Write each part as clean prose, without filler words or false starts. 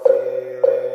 Feeling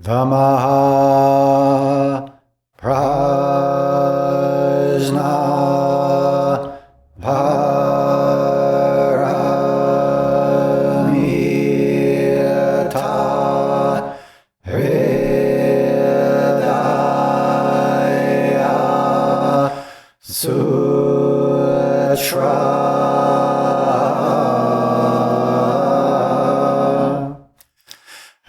The Maha Prajna Paramita Hridaya Sutra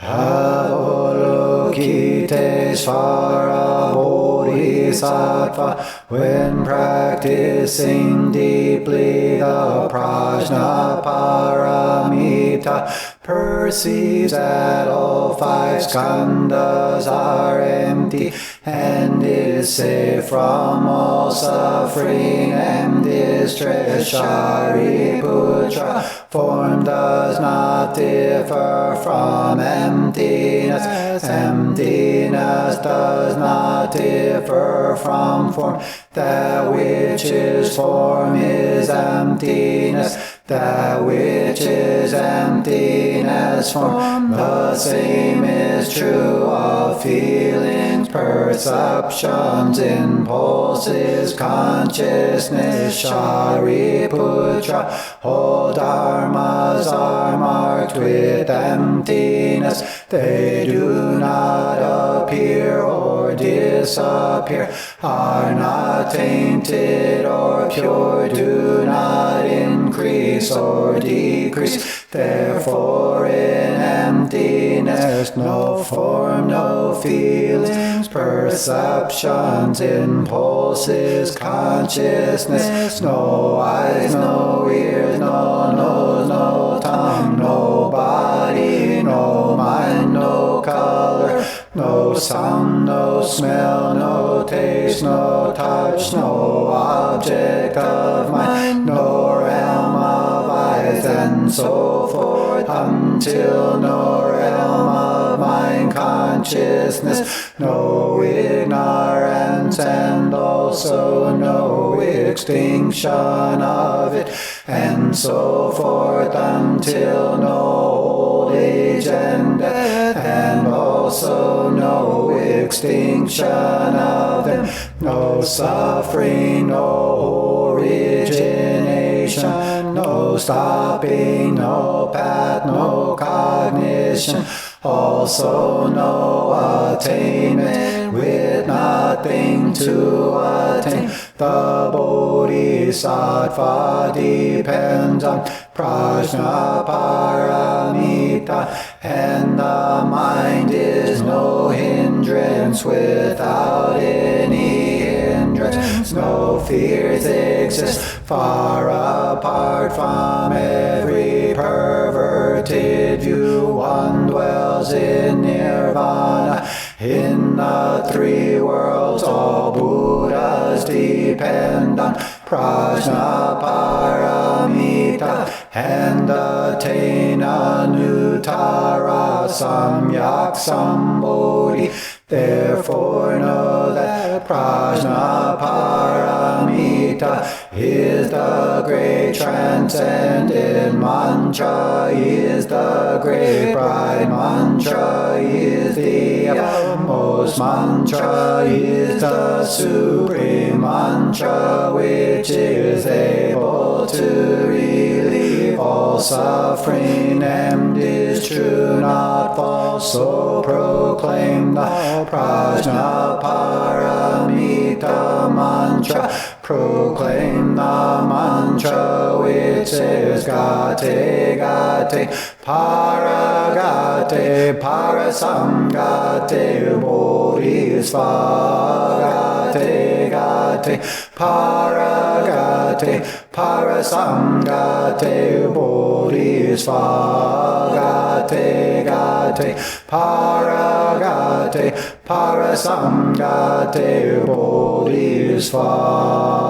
Avalokitesvara Bodhisattva, when practicing deeply the Prajna Paramita, perceives that all five skandhas are empty and is safe from all suffering and distress. Shariputra, form does not differ from emptiness. Emptiness does not differ from form. That which is form is emptiness. That which is emptiness form. The same is true of feelings, perceptions, impulses, consciousness. Shariputra, all dharmas are marked with emptiness. They do not appear or disappear, are not tainted or pure, do not increase or decrease. Therefore in emptiness no form, no feelings, perceptions, impulses, consciousness, no eyes, no ears, no nose, no tongue, no body, no mind, no color, no sound, no smell, no taste, no touch, no object of mind, no realm of eyes, and so forth, until no realm of mind consciousness, no ignorance, and also no extinction of it, and so forth, until no old age and death, and also no extinction of them, no suffering, no origination, no stopping, no path, no cognition, also no attainment, with nothing to attain. The Bodhisattva depends on Prajna Paramita, and the mind is no hindrance. Without any hindrance, no fears exist. Far apart from every perverted view, one dwells in nirvana. In the three worlds all Buddhas depend on Prajna Paramita and attain Anuttara Samyak Sambodhi. Therefore know that Prajna Paramita is the great transcendent mantra, is the great bright mantra, is the utmost mantra, is the supreme mantra, which is able to relieve all suffering and is true, not false. So proclaim the Prajna Paramita mantra. Proclaim the mantra which is Gate Gate Paragate Parasamgate Bodhisattva. Gate Gate Paragate Parasamgate Bodhisattva. Gate Gate Paragate Parasamgate Bodhisattva.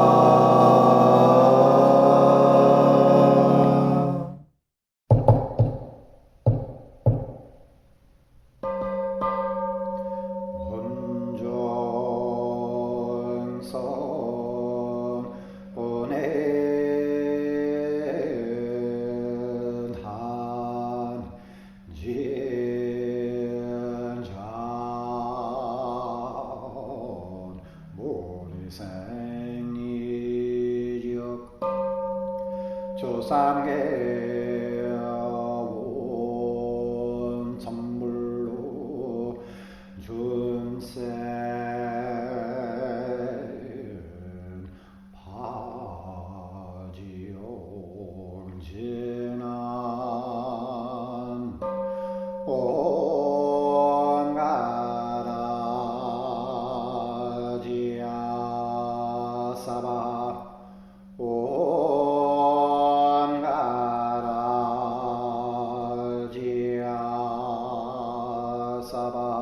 Jin 삼계원 선물로 준센 바지용진한 온가라지야 사바 온가라지야 사바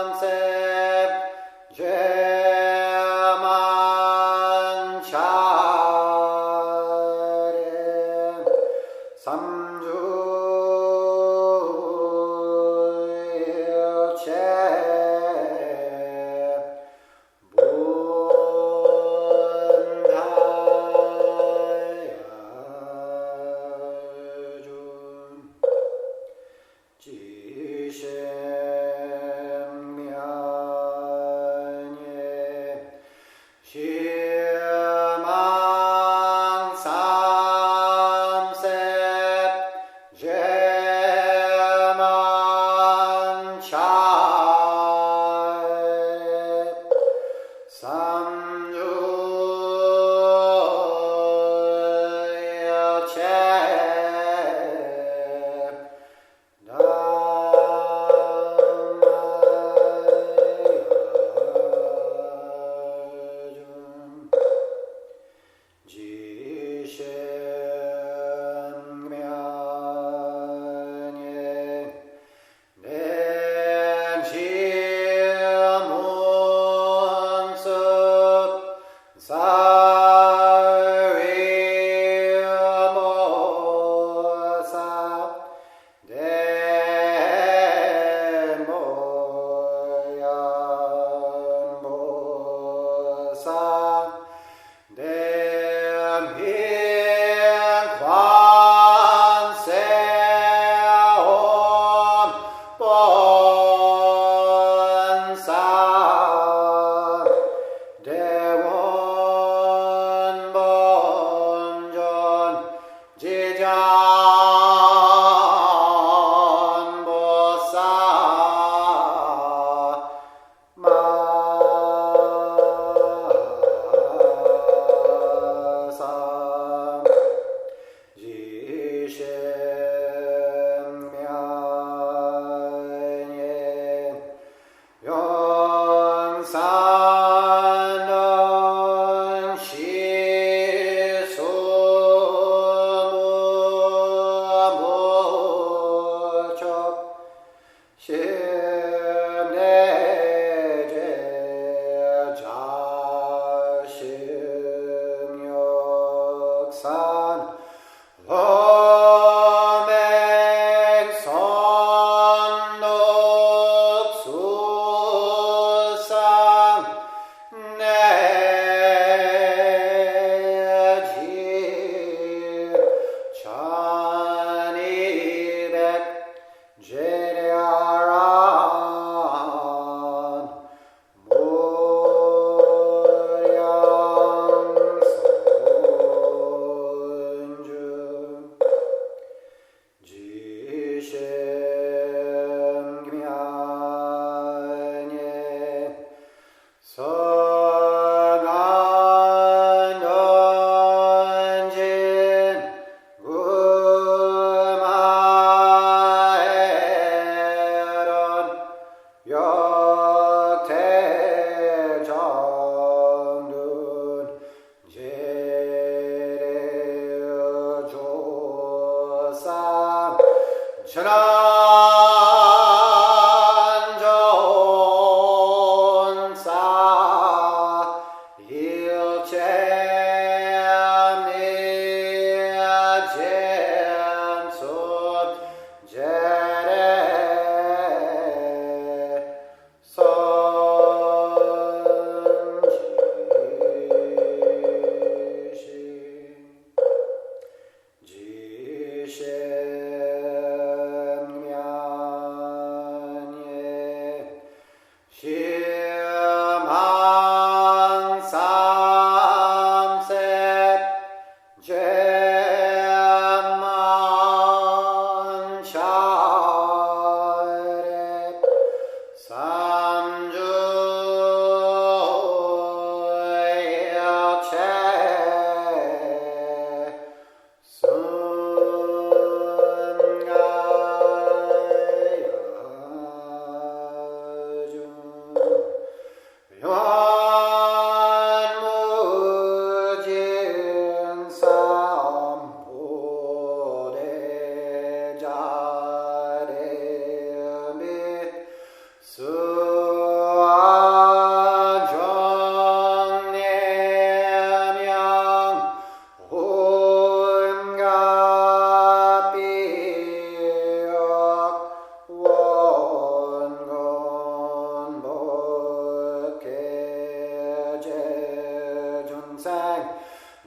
시망삼세 죄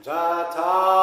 자타